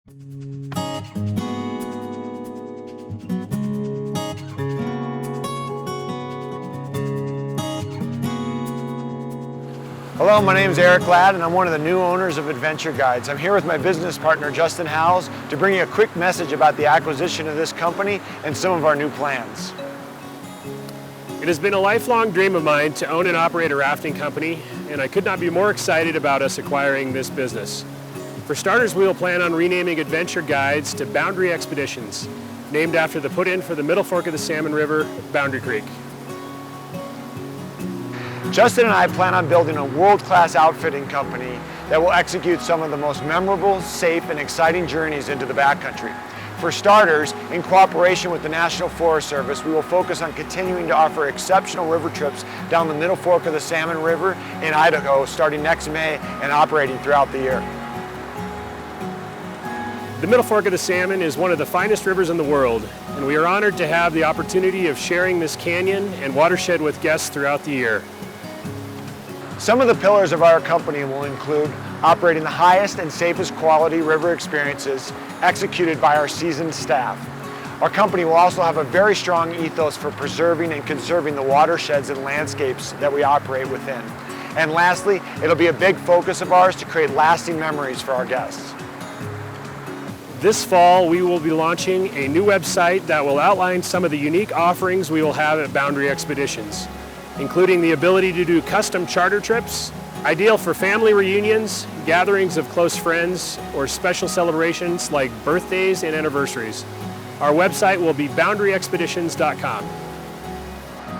Hello, my name is Eric Ladd and I'm one of the new owners of Adventure Guides. I'm here with my business partner Justin Howes to bring you a quick message about the acquisition of this company and some of our new plans. It has been a lifelong dream of mine to own and operate a rafting company, and I could not be more excited about us acquiring this business. For starters, we will plan on renaming Adventure Guides to Boundary Expeditions, named after the put-in for the Middle Fork of the Salmon River, Boundary Creek. Justin and I plan on building a world-class outfitting company that will execute some of the most memorable, safe, and exciting journeys into the backcountry. For starters, in cooperation with the National Forest Service, we will focus on continuing to offer exceptional river trips down the Middle Fork of the Salmon River in Idaho starting next May and operating throughout the year. The Middle Fork of the Salmon is one of the finest rivers in the world, and we are honored to have the opportunity of sharing this canyon and watershed with guests throughout the year. Some of the pillars of our company will include operating the highest and safest quality river experiences executed by our seasoned staff. Our company will also have a very strong ethos for preserving and conserving the watersheds and landscapes that we operate within. And lastly, it'll be a big focus of ours to create lasting memories for our guests. This fall, we will be launching a new website that will outline some of the unique offerings we will have at Boundary Expeditions, including the ability to do custom charter trips, ideal for family reunions, gatherings of close friends, or special celebrations like birthdays and anniversaries. Our website will be boundaryexpeditions.com.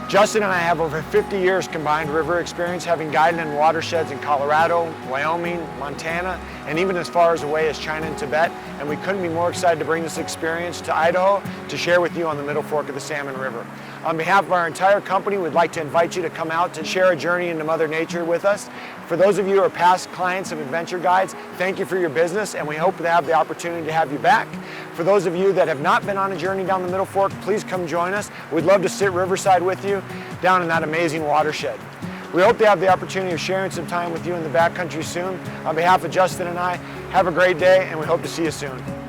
Justin and I have over 50 years combined river experience, having guided in watersheds in Colorado, Wyoming, Montana, and even as far as away as China and Tibet, and we couldn't be more excited to bring this experience to Idaho to share with you on the Middle Fork of the Salmon River. On behalf of our entire company, we'd like to invite you to come out to share a journey into Mother Nature with us. For those of you who are past clients of Adventure Guides, thank you for your business, and we hope to have the opportunity to have you back. For those of you that have not been on a journey down the Middle Fork, please come join us. We'd love to sit riverside with you down in that amazing watershed. We hope to have the opportunity of sharing some time with you in the backcountry soon. On behalf of Justin and I, have a great day, and we hope to see you soon.